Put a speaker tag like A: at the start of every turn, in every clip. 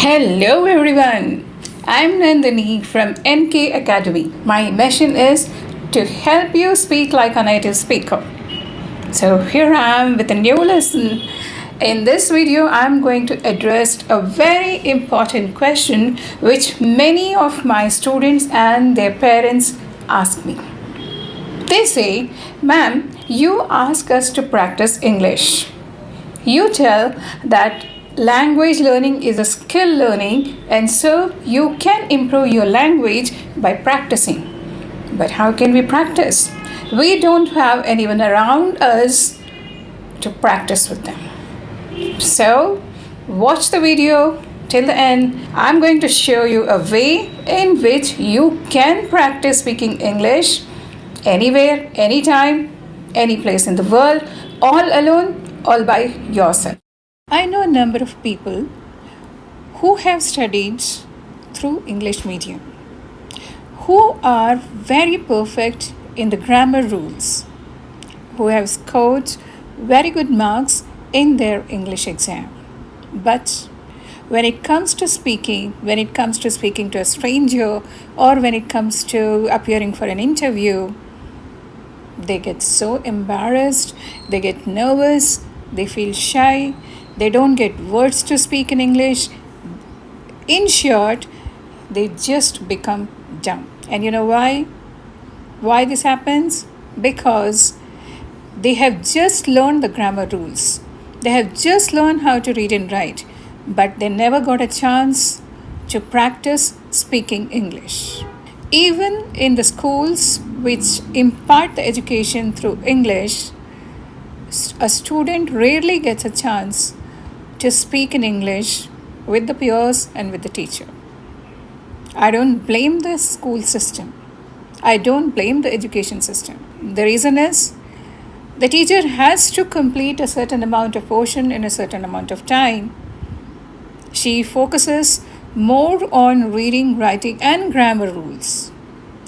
A: Hello everyone. I'm Nandini from NK Academy. My mission is to help you speak like a native speaker. So here I am with a new lesson. In this video, I'm going to address a very important question which many of my students and their parents ask me. They say, "Ma'am, you ask us to practice English. You tell that language learning is a skill learning, and so you can improve your language by practicing. But how can we practice? We don't have anyone around us to practice with them." So, watch the video till the end. I'm going to show you a way in which you can practice speaking English anywhere, anytime, any place in the world, all alone, all by yourself. I know a number of people who have studied through English medium, who are very perfect in the grammar rules, who have scored very good marks in their English exam. But when it comes to speaking, to a stranger, or when it comes to appearing for an interview, they get so embarrassed, they get nervous, they feel shy, they don't get words to speak in English. In short, they just become dumb. And you know why? Why this happens? Because they have just learned the grammar rules. They have just learned how to read and write, but they never got a chance to practice speaking English. Even in the schools which impart the education through English, a student rarely gets a chance to speak in English with the peers and with the teacher. I don't blame the school system. I don't blame the education system. The reason is the teacher has to complete a certain amount of portion in a certain amount of time. She focuses more on reading, writing, and grammar rules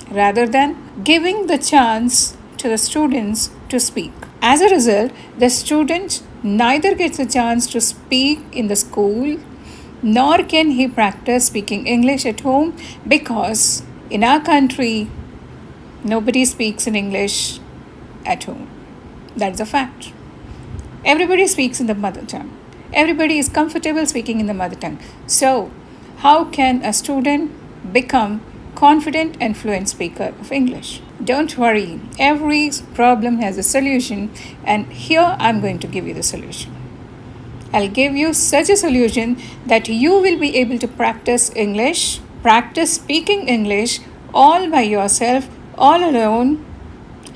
A: rather than giving the chance to the students to speak. As a result, the student neither gets a chance to speak in the school nor can he practice speaking English at home, because in our country, nobody speaks in English at home. That's a fact. Everybody speaks in the mother tongue. Everybody is comfortable speaking in the mother tongue. So, how can a student become confident and fluent speaker of English? Don't worry, every problem has a solution, and here I'm going to give you the solution. I'll give you such a solution that you will be able to practice English, practice speaking English all by yourself, all alone,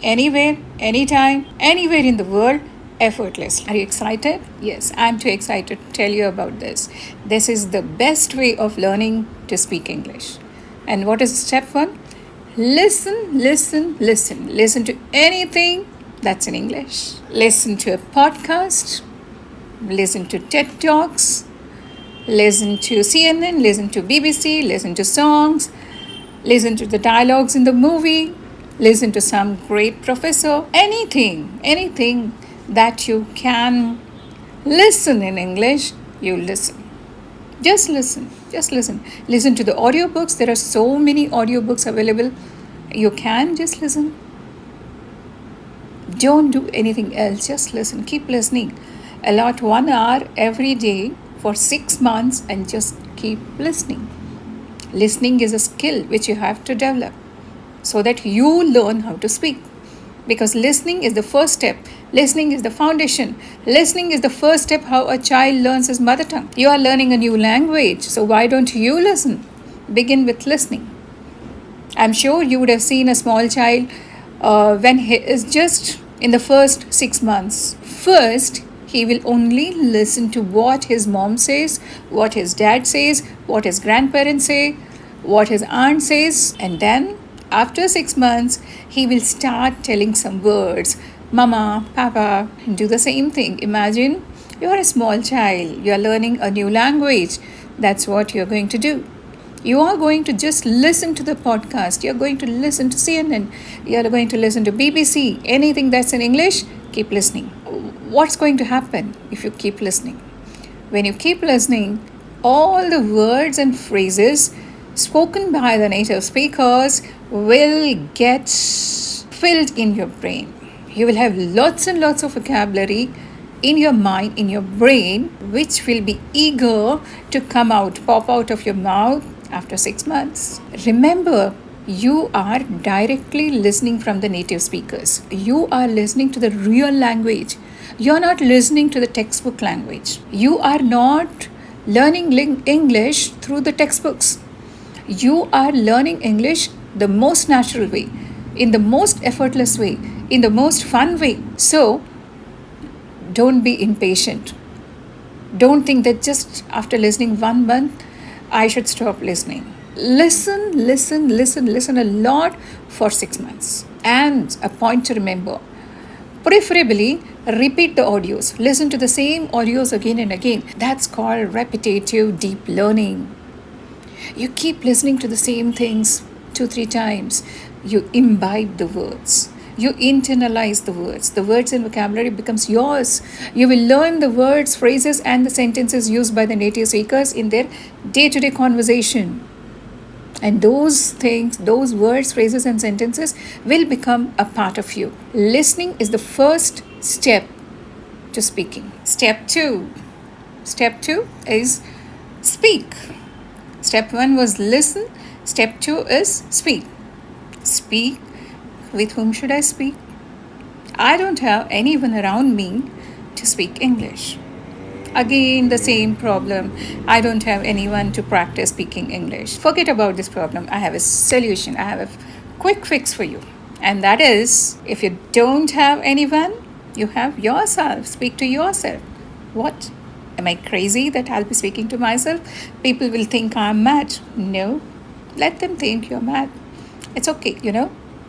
A: anywhere, anytime, anywhere in the world, effortlessly. Are you excited? Yes, I'm too excited to tell you about this. This is the best way of learning to speak English. And what is step one? Listen. Listen to anything that's in English. Listen to a podcast. Listen to TED Talks. Listen to CNN. Listen to BBC. Listen to songs. Listen to the dialogues in the movie. Listen to some great professor. Anything that you can listen in English, you listen. Just listen. Listen to the audiobooks. There are so many audiobooks available. You can just listen. Don't do anything else. Just listen. Keep listening. Allot 1 hour every day for 6 months and just keep listening. Listening is a skill which you have to develop so that you learn how to speak. Because listening is the first step. Listening is the foundation. Listening is the first step how a child learns his mother tongue. You are learning a new language, so why don't you listen? Begin with listening. I'm sure you would have seen a small child when he is just in the first 6 months. First, he will only listen to what his mom says, what his dad says, what his grandparents say, what his aunt says, and then after 6 months, he will start telling some words. Mama, Papa, do the same thing. Imagine you are a small child. You are learning a new language. That's what you're going to do. You are going to just listen to the podcast. You're going to listen to CNN. You're going to listen to BBC. Anything that's in English, keep listening. What's going to happen if you keep listening? When you keep listening, All the words and phrases spoken by the native speakers will get filled in your brain. You will have lots and lots of vocabulary in your mind, in your brain, which will be eager to come out, pop out of your mouth after 6 months. Remember, you are directly listening from the native speakers. You are listening to the real language. You're not listening to the textbook language. You are not learning English through the textbooks. You are learning English the most natural way, in the most effortless way, in the most fun way. So, don't be impatient. Don't think that just after listening 1 month, I should stop listening. Listen a lot for 6 months. And a point to remember, preferably repeat the audios. Listen to the same audios again and again. That's called repetitive deep learning. You keep listening to the same things 2-3 times. You imbibe the words. You internalize the words. The words and vocabulary becomes yours. You will learn the words, phrases, and the sentences used by the native speakers in their day-to-day conversation. And those things, those words, phrases, and sentences will become a part of you. Listening is the first step to speaking. Step 2 is speak. Step 1 was listen. Step 2 is speak. Speak. With whom should I speak? I don't have anyone around me to speak English. Again, the same problem. I don't have anyone to practice speaking English. Forget about this problem. I have a solution. I have a quick fix for you. And that is, if you don't have anyone, you have yourself. Speak to yourself. What? Am I crazy that I'll be speaking to myself? People will think I'm mad. No. Let them think you're mad. It's okay,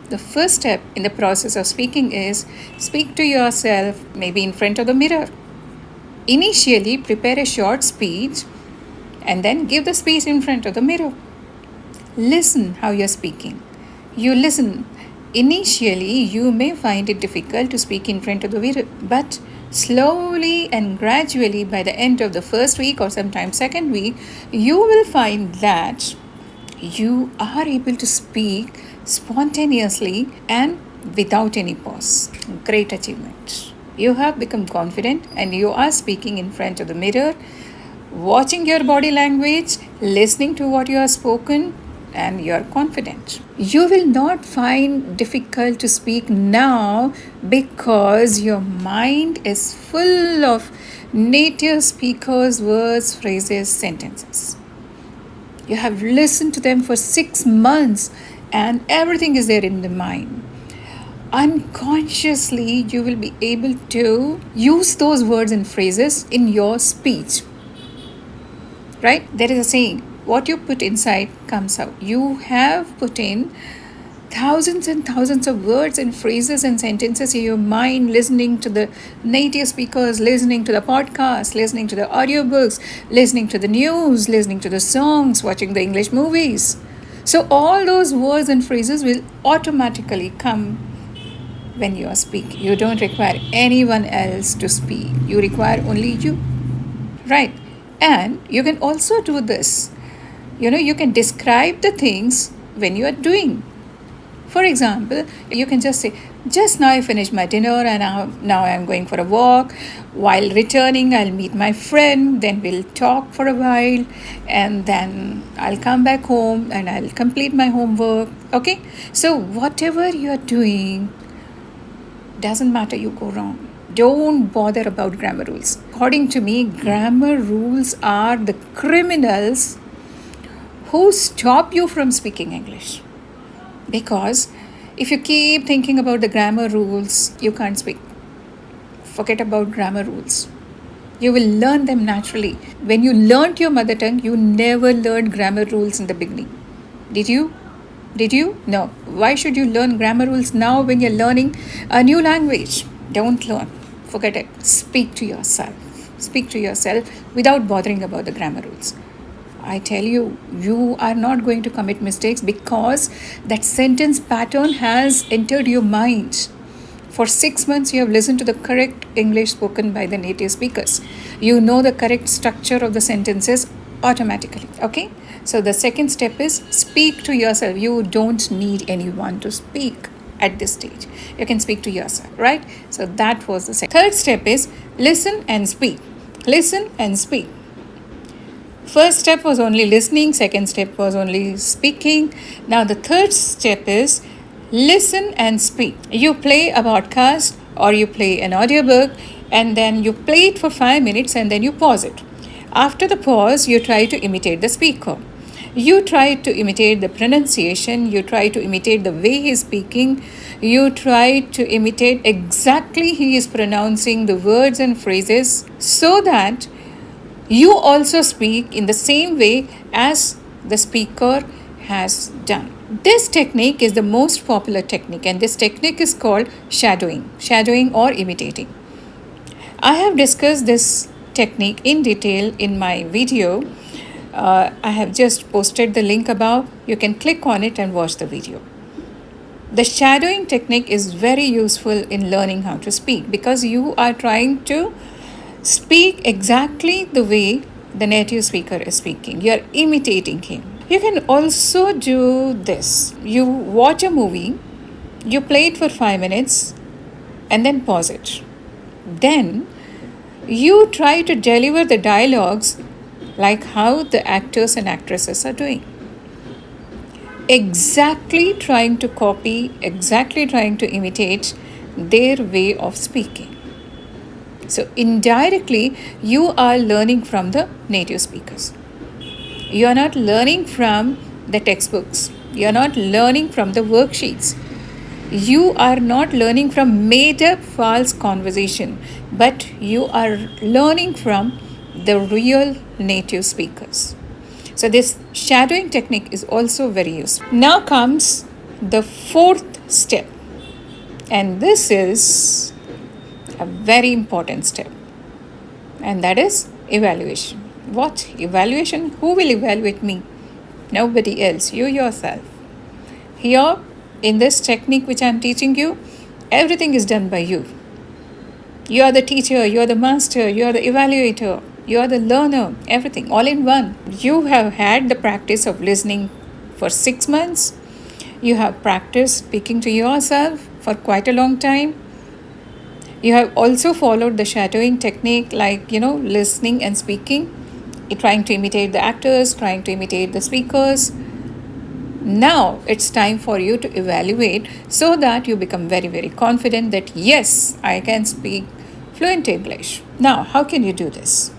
A: The first step in the process of speaking is speak to yourself, maybe in front of the mirror. Initially, prepare a short speech and then give the speech in front of the mirror. Listen how you're speaking. You listen. Initially, you may find it difficult to speak in front of the mirror, but slowly and gradually, by the end of the first week or sometimes second week, you will find that you are able to speak spontaneously and without any pause. Great achievement. You have become confident and you are speaking in front of the mirror, watching your body language, listening to what you have spoken, and you are confident. You will not find difficult to speak now because your mind is full of native speakers' words, phrases, sentences. You have listened to them for 6 months and everything is there in the mind. Unconsciously, you will be able to use those words and phrases in your speech. Right? There is a saying, what you put inside comes out. You have put in thousands and thousands of words and phrases and sentences in your mind, listening to the native speakers, listening to the podcast, listening to the audiobooks, listening to the news, listening to the songs, watching the English movies. So all those words and phrases will automatically come when you are speaking. You don't require anyone else to speak. You require only you. Right? And you can also do this. You can describe the things when you are doing. For example, you can just say, just now I finished my dinner and now I'm going for a walk. While returning, I'll meet my friend, then we'll talk for a while, and then I'll come back home and I'll complete my homework. Okay? So whatever you're doing, doesn't matter, you go wrong. Don't bother about grammar rules. According to me, grammar rules are the criminals who stop you from speaking English. Because if you keep thinking about the grammar rules, you can't speak. Forget about grammar rules. You will learn them naturally. When you learnt your mother tongue, you never learned grammar rules in the beginning. Did you? No. Why should you learn grammar rules now when you're learning a new language? Don't learn. Forget it. Speak to yourself. Speak to yourself without bothering about the grammar rules. I tell you, you are not going to commit mistakes because that sentence pattern has entered your mind. For 6 months, you have listened to the correct English spoken by the native speakers. You know the correct structure of the sentences automatically. Okay, so the second step is speak to yourself. You don't need anyone to speak at this stage. You can speak to yourself, right? So that was the second. Third step is listen and speak. Listen and speak. First step was only listening, second step was only speaking. Now the third step is listen and speak. You play a podcast or you play an audiobook and then you play it for 5 minutes and then you pause it. After the pause, you try to imitate the speaker. You try to imitate the pronunciation, you try to imitate the way he's speaking, you try to imitate exactly he is pronouncing the words and phrases so that you also speak in the same way as the speaker has done. This technique is the most popular technique, and this technique is called shadowing or imitating. I have discussed this technique in detail in my video. I have just posted the link above. You can click on it and watch the video. The shadowing technique is very useful in learning how to speak because you are trying to speak exactly the way the native speaker is speaking. You are imitating him. You can also do this. You watch a movie, you play it for 5 minutes, and then pause it. Then you try to deliver the dialogues like how the actors and actresses are doing. Exactly trying to copy, exactly trying to imitate their way of speaking. So indirectly, you are learning from the native speakers. You are not learning from the textbooks. You are not learning from the worksheets. You are not learning from made up false conversation, but you are learning from the real native speakers. So this shadowing technique is also very useful. Now comes the fourth step, and this is a very important step, and that is evaluation. What evaluation? Who will evaluate me? Nobody else, you yourself. Here in this technique which I am teaching you, everything is done by you. You are the teacher, you are the master, you are the evaluator, you are the learner, everything all in one. You have had the practice of listening for 6 months. You have practiced speaking to yourself for quite a long time. You have also followed the shadowing technique, like, listening and speaking, trying to imitate the actors, trying to imitate the speakers. Now it's time for you to evaluate so that you become very, very confident that yes, I can speak fluent English. Now, how can you do this?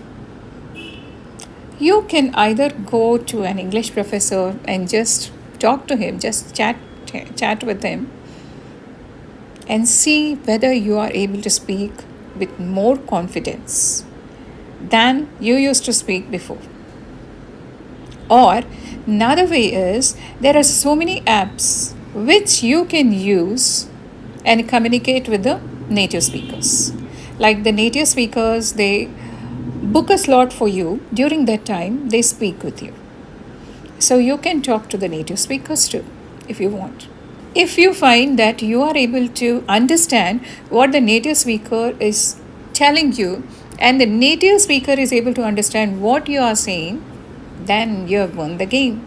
A: You can either go to an English professor and just talk to him, just chat with him, and see whether you are able to speak with more confidence than you used to speak before. Or another way is, there are so many apps which you can use and communicate with the native speakers. Like the native speakers, they book a slot for you. During that time, they speak with you. So you can talk to the native speakers too, if you want. If you find that you are able to understand what the native speaker is telling you, and the native speaker is able to understand what you are saying, then you have won the game.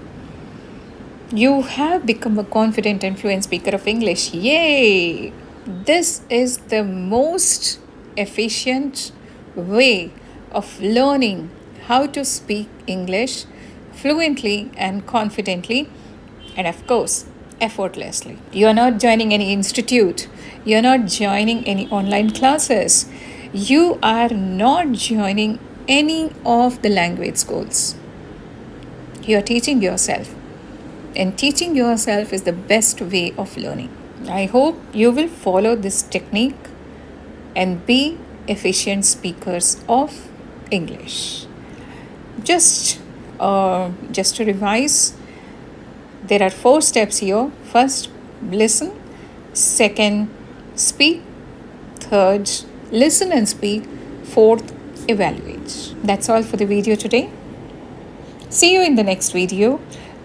A: You have become a confident and fluent speaker of English. Yay! This is the most efficient way of learning how to speak English fluently and confidently, and of course, effortlessly. You are not joining any institute. You are not joining any online classes. You are not joining any of the language schools. You are teaching yourself. And teaching yourself is the best way of learning. I hope you will follow this technique and be efficient speakers of English. Just to revise, there are 4 steps here. First, listen. Second, speak. Third, listen and speak. Fourth, evaluate. That's all for the video today. See you in the next video.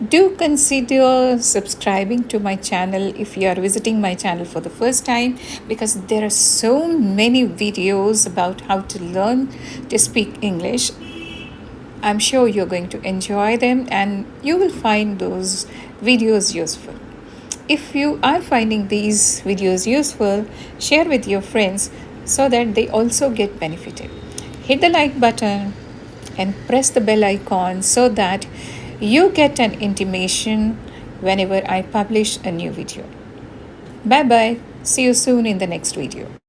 A: Do consider subscribing to my channel if you are visiting my channel for the first time, because there are so many videos about how to learn to speak English. I'm sure you're going to enjoy them and you will find those videos useful. If you are finding these videos useful, share with your friends so that they also get benefited. Hit the like button and press the bell icon so that you get an intimation whenever I publish a new video. Bye bye. See you soon in the next video.